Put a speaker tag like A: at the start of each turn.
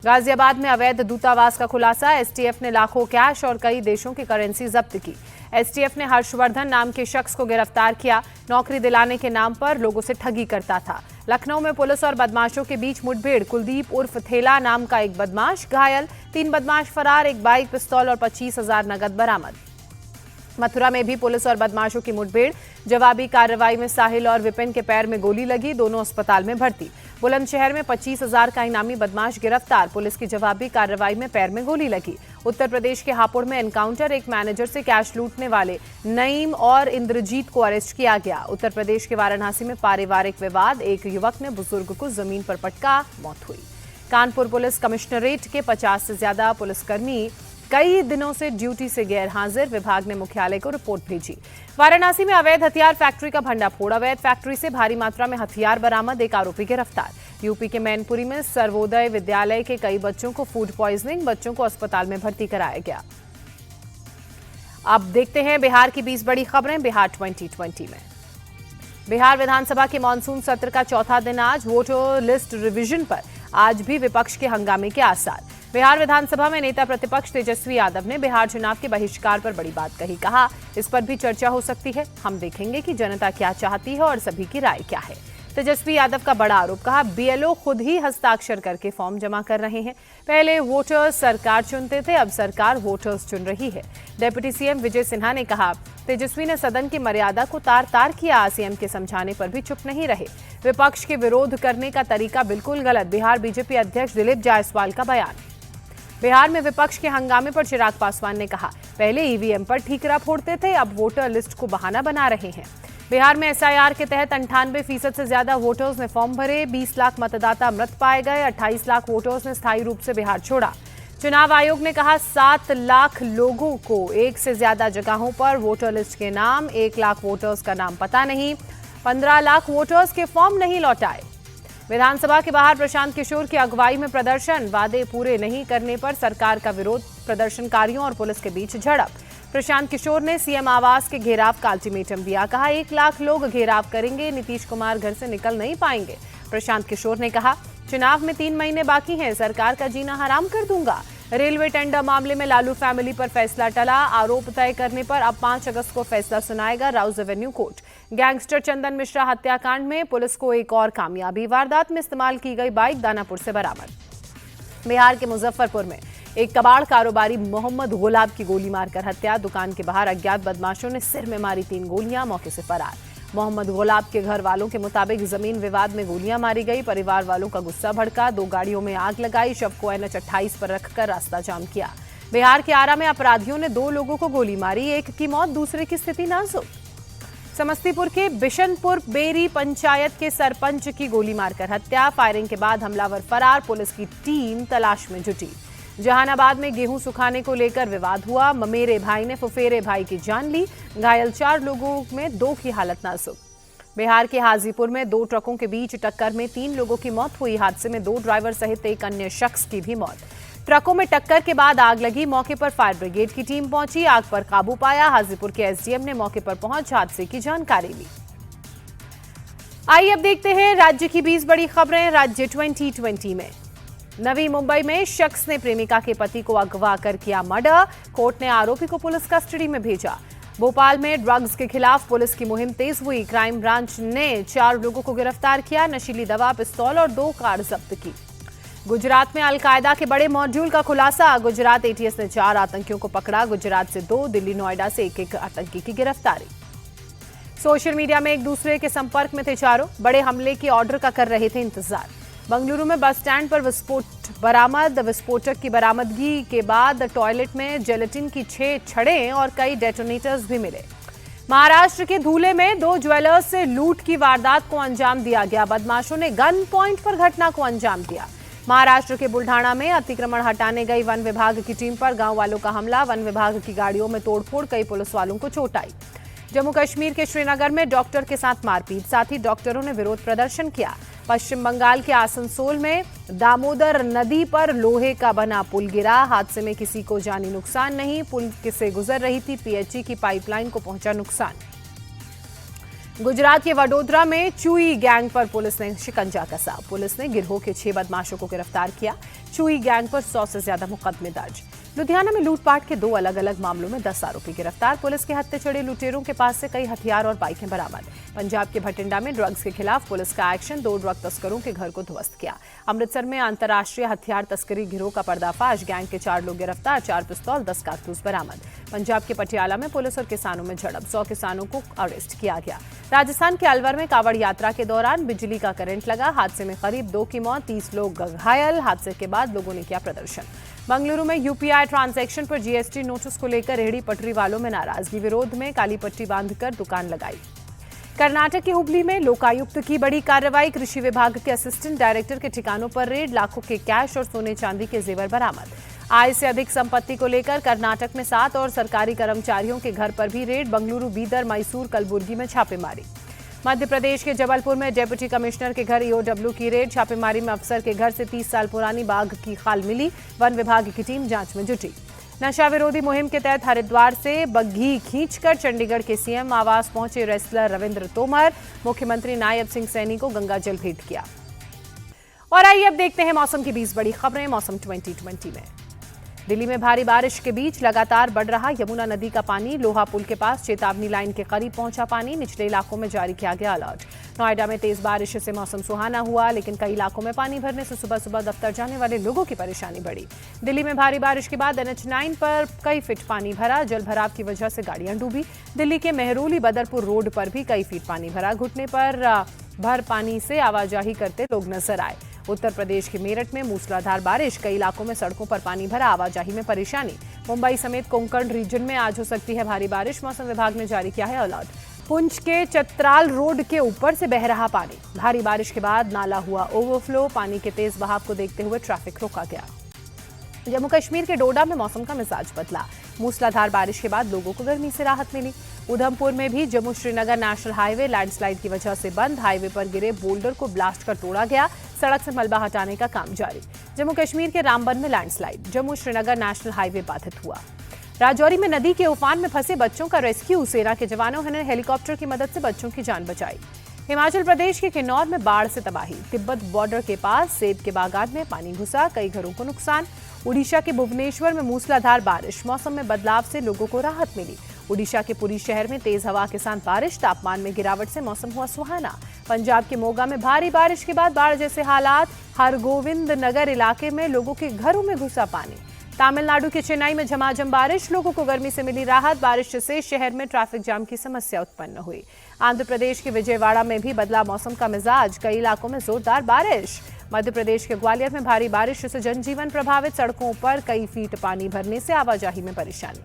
A: गाजियाबाद में अवैध दूतावास का खुलासा। एसटीएफ ने लाखों कैश और कई देशों की करेंसी जब्त की। एसटीएफ ने हर्षवर्धन नाम के शख्स को गिरफ्तार किया। नौकरी दिलाने के नाम पर लोगों से ठगी करता था। लखनऊ में पुलिस और बदमाशों के बीच मुठभेड़। कुलदीप उर्फ थेला नाम का एक बदमाश घायल, 3 बदमाश फरार, एक बाइक, पिस्तौल और 25,000 नकद बरामद। मथुरा में भी पुलिस और बदमाशों की मुठभेड़। जवाबी कार्रवाई में साहिल और विपिन के पैर में गोली लगी, दोनों अस्पताल में भर्ती। बुलंदशहर में 25,000 का इनामी बदमाश गिरफ्तार। पुलिस की जवाबी कार्रवाई में पैर में गोली लगी। उत्तर प्रदेश के हापुड़ में एनकाउंटर। एक मैनेजर से कैश लूटने वाले नईम और इंद्रजीत को अरेस्ट किया गया। उत्तर प्रदेश के वाराणसी में पारिवारिक विवाद। एक युवक ने बुजुर्ग को जमीन पर पटका, मौत हुई। कानपुर पुलिस कमिश्नरेट के 50 से ज्यादा पुलिसकर्मी कई दिनों से ड्यूटी से गैर हाजिर। विभाग ने मुख्यालय को रिपोर्ट भेजी। वाराणसी में अवैध हथियार फैक्ट्री का भंडाफोड़। अवैध फैक्ट्री से भारी मात्रा में हथियार बरामद, एक आरोपी गिरफ्तार। यूपी के मैनपुरी में सर्वोदय विद्यालय के कई बच्चों को फूड पॉइजनिंग, बच्चों को अस्पताल में भर्ती कराया गया। अब देखते हैं बिहार की 20 बड़ी खबरें बिहार 2020 में। बिहार विधानसभा के मानसून सत्र का चौथा दिन आज। वोटर लिस्ट रिवीजन पर आज भी विपक्ष के हंगामे के आसार। बिहार विधानसभा में नेता प्रतिपक्ष तेजस्वी यादव ने बिहार चुनाव के बहिष्कार पर बड़ी बात कही। कहा, इस पर भी चर्चा हो सकती है। हम देखेंगे कि जनता क्या चाहती है और सभी की राय क्या है। तेजस्वी यादव का बड़ा आरोप। कहा, बीएलओ खुद ही हस्ताक्षर करके फॉर्म जमा कर रहे हैं। पहले वोटर्स सरकार चुनते थे, अब सरकार वोटर्स चुन रही है। डिप्टी सीएम विजय सिन्हा ने कहा, तेजस्वी ने सदन की मर्यादा को तार तार किया। सीएम के समझाने पर भी चुप नहीं रहे। विपक्ष के विरोध करने का तरीका बिल्कुल गलत। बिहार बीजेपी अध्यक्ष दिलीप जायसवाल का बयान। बिहार में विपक्ष के हंगामे पर चिराग पासवान ने कहा, पहले ईवीएम पर ठीकरा फोड़ते थे, अब वोटर लिस्ट को बहाना बना रहे हैं। बिहार में एसआईआर के तहत 98% से ज्यादा वोटर्स ने फॉर्म भरे। 20 लाख मतदाता मृत पाए गए। 28 लाख वोटर्स ने स्थायी रूप से बिहार छोड़ा। चुनाव आयोग ने कहा, 7 लाख लोगों को एक से ज्यादा जगहों पर वोटर लिस्ट के नाम, 1 लाख वोटर्स का नाम पता नहीं, 15 लाख वोटर्स के फॉर्म नहीं लौटाए। विधानसभा के बाहर प्रशांत किशोर की अगुवाई में प्रदर्शन। वादे पूरे नहीं करने पर सरकार का विरोध। प्रदर्शनकारियों और पुलिस के बीच झड़प। प्रशांत किशोर ने सीएम आवास के घेराव का अल्टीमेटम दिया। कहा, 1 लाख लोग घेराव करेंगे, नीतीश कुमार घर से निकल नहीं पाएंगे। प्रशांत किशोर ने कहा, चुनाव में 3 महीने बाकी हैं, सरकार का जीना हराम कर दूंगा। रेलवे टेंडर मामले में लालू फैमिली पर फैसला टला। आरोप तय करने पर अब 5 अगस्त को फैसला सुनाएगा राउज एवेन्यू कोर्ट। गैंगस्टर चंदन मिश्रा हत्याकांड में पुलिस को एक और कामयाबी। वारदात में इस्तेमाल की गई बाइक दानापुर से बरामद। बिहार के मुजफ्फरपुर में एक कबाड़ कारोबारी मोहम्मद गुलाब की गोली मारकर हत्या। दुकान के बाहर अज्ञात बदमाशों ने सिर में मारी 3 गोलियां, मौके से फरार। मोहम्मद गुलाब के घर वालों के मुताबिक जमीन विवाद में गोलियां मारी गई। परिवार वालों का गुस्सा भड़का, 2 गाड़ियों में आग लगाई। शव को NH 28 पर रखकर रास्ता जाम किया। बिहार के आरा में अपराधियों ने 2 लोगों को गोली मारी, एक की मौत, दूसरे की स्थिति नाजुक। समस्तीपुर के बिशनपुर बेरी पंचायत के सरपंच की गोली मारकर हत्या। फायरिंग के बाद हमलावर फरार। पुलिस की टीम तलाश में जुटी। जहानाबाद में गेहूं सुखाने को लेकर विवाद हुआ। ममेरे भाई ने फुफेरे भाई की जान ली। घायल 4 लोगों में 2 की हालत नाजुक। बिहार के हाजीपुर में 2 ट्रकों के बीच टक्कर में 3 लोगों की मौत हुई। हादसे में 2 ड्राइवर सहित एक अन्य शख्स की भी मौत। ट्रकों में टक्कर के बाद आग लगी। मौके पर फायर ब्रिगेड की टीम पहुंची, आग पर काबू पाया। हाजीपुर के एसडीएम ने मौके पर पहुंच हादसे की जानकारी ली। आइए अब देखते हैं राज्य की 20 बड़ी खबरें राज्य 2020 में। नवी मुंबई में शख्स ने प्रेमिका के पति को अगवा कर किया मर्डर। कोर्ट ने आरोपी को पुलिस कस्टडी में भेजा। भोपाल में ड्रग्स के खिलाफ पुलिस की मुहिम तेज हुई। क्राइम ब्रांच ने 4 लोगों को गिरफ्तार किया। नशीली दवा, पिस्तौल और 2 कार जब्त की। गुजरात में अलकायदा के बड़े मॉड्यूल का खुलासा। गुजरात एटीएस ने 4 आतंकियों को पकड़ा। गुजरात से 2, दिल्ली नोएडा से एक आतंकी की गिरफ्तारी। सोशल मीडिया में एक दूसरे के संपर्क में थे चारों। बड़े हमले की ऑर्डर का कर रहे थे इंतजार। बंगलुरु में बस स्टैंड पर विस्फोट बरामद। विस्फोटक की बरामदगी के बाद टॉयलेट में जेलेटिन की 6 छड़ें और कई डेटोनेटर्स भी मिले। महाराष्ट्र के धूले में 2 ज्वेलर्स से लूट की वारदात को अंजाम दिया गया। बदमाशों ने गन पॉइंट पर घटना को अंजाम दिया। महाराष्ट्र के बुल्ढाना में अतिक्रमण हटाने गई वन विभाग की टीम पर गांव वालों का हमला। वन विभाग की गाड़ियों में तोड़फोड़, कई पुलिस वालों को चोट आई। जम्मू कश्मीर के श्रीनगर में डॉक्टर के साथ मारपीट, साथ ही डॉक्टरों ने विरोध प्रदर्शन किया। पश्चिम बंगाल के आसनसोल में दामोदर नदी पर लोहे का बना पुल गिरा। हादसे में किसी को जानी नुकसान नहीं। पुल से गुजर रही थी पीएचई की पाइपलाइन को पहुंचा नुकसान। गुजरात के वडोदरा में चुई गैंग पर पुलिस ने शिकंजा कसा। पुलिस ने गिरोह के 6 बदमाशों को गिरफ्तार किया। चुई गैंग पर 100 से ज्यादा मुकदमे दर्ज। लुधियाना में लूटपाट के 2 अलग अलग मामलों में 10 आरोपी गिरफ्तार। पुलिस के हत्थे चढ़े लुटेरों के पास से कई हथियार और बाइकें बरामद। पंजाब के भटिंडा में ड्रग्स के खिलाफ पुलिस का एक्शन, 2 ड्रग तस्करों के घर को ध्वस्त किया। अमृतसर में अंतर्राष्ट्रीय हथियार तस्करी गिरोह का पर्दाफाश, गैंग के 4 लोग गिरफ्तार, 4 पिस्तौल, 10 कारतूस बरामद। पंजाब के पटियाला में पुलिस और किसानों में झड़प, 100 किसानों को अरेस्ट किया गया। राजस्थान के अलवर में कावड़ यात्रा के दौरान बिजली का करंट लगा। हादसे में करीब 2 की मौत, 30 लोग घायल। हादसे के बाद लोगों ने किया प्रदर्शन। बंगलुरु में यूपीआई ट्रांजैक्शन पर जीएसटी नोटिस को लेकर रेहड़ी पटरी वालों में नाराजगी। विरोध में काली पट्टी बांधकर दुकान लगाई। कर्नाटक के हुबली में लोकायुक्त की बड़ी कार्रवाई। कृषि विभाग के असिस्टेंट डायरेक्टर के ठिकानों पर रेड, लाखों के कैश और सोने चांदी के जेवर बरामद। आय से अधिक संपत्ति को लेकर कर्नाटक में 7 और सरकारी कर्मचारियों के घर पर भी रेड। बंगलुरु, बीदर, मैसूर, कलबुर्गी में छापेमारी। मध्य प्रदेश के जबलपुर में डिप्टी कमिश्नर के घर ईओडब्ल्यू की रेड। छापेमारी में अफसर के घर से 30 साल पुरानी बाघ की खाल मिली। वन विभाग की टीम जांच में जुटी। नशा विरोधी मुहिम के तहत हरिद्वार से बग्घी खींचकर चंडीगढ़ के सीएम आवास पहुंचे रेसलर रविंद्र तोमर। मुख्यमंत्री नायब सिंह सैनी को गंगाजल भेंट किया। और आइए अब देखते हैं मौसम की 20 बड़ी खबरें मौसम 2020 में। दिल्ली में भारी बारिश के बीच लगातार बढ़ रहा यमुना नदी का पानी। लोहा पुल के पास चेतावनी लाइन के करीब पहुंचा पानी। निचले इलाकों में जारी किया गया अलर्ट। नोएडा में तेज बारिश से मौसम सुहाना हुआ, लेकिन कई इलाकों में पानी भरने से सुबह सुबह दफ्तर जाने वाले लोगों की परेशानी बढ़ी। दिल्ली में भारी बारिश के बाद NH9 पर कई फीट पानी भरा। जल भराव की वजह से गाड़ियां डूबी। दिल्ली के मेहरौली बदरपुर रोड पर भी कई फीट पानी भरा। घुटने पर भर पानी से आवाजाही करते लोग नजर आए। उत्तर प्रदेश के मेरठ में मूसलाधार बारिश, कई इलाकों में सड़कों पर पानी भरा, आवाजाही में परेशानी। मुंबई समेत कोंकण रीजन में आज हो सकती है भारी बारिश। मौसम विभाग ने जारी किया है अलर्ट। पुंछ के चतराल रोड के ऊपर से बह रहा पानी। भारी बारिश के बाद नाला हुआ ओवरफ्लो। पानी के तेज बहाव को देखते हुए ट्रैफिक रोका गया। जम्मू कश्मीर के डोडा में मौसम का मिजाज बदला। मूसलाधार बारिश के बाद लोगों को गर्मी से राहत मिली। उधमपुर में भी Jammu Srinagar national highway landslide की वजह से बंद। हाईवे पर गिरे बोल्डर को ब्लास्ट कर तोड़ा गया। सड़क से मलबा हटाने का काम जारी। जम्मू कश्मीर के रामबन में landslide. Jammu Srinagar national highway बाधित हुआ। राजौरी में नदी के उफान में फंसे बच्चों का रेस्क्यू। सेना के जवानों ने हेलीकॉप्टर की मदद से बच्चों की जान बचाई। हिमाचल प्रदेश के किन्नौर में बाढ़ से तबाही। तिब्बत बॉर्डर के पास सेब के बागान में पानी घुसा, कई घरों को नुकसान। उड़ीसा के भुवनेश्वर में मूसलाधार बारिश। मौसम में बदलाव से लोगों को राहत मिली। उड़ीसा के पुरी शहर में तेज हवा के साथ बारिश। तापमान में गिरावट से मौसम हुआ सुहाना। पंजाब के मोगा में भारी बारिश के बाद बाढ़ जैसे हालात। हरगोविंद नगर इलाके में लोगों के घरों में घुसा पानी। तमिलनाडु के चेन्नई में झमाझम बारिश। लोगों को गर्मी से मिली राहत। बारिश से शहर में ट्रैफिक जाम की समस्या उत्पन्न हुई। आंध्र प्रदेश के विजयवाड़ा में भी बदला मौसम का मिजाज। कई इलाकों में जोरदार बारिश। मध्य प्रदेश के ग्वालियर में भारी बारिश से जनजीवन प्रभावित। सड़कों पर कई फीट पानी भरने से आवाजाही में परेशानी।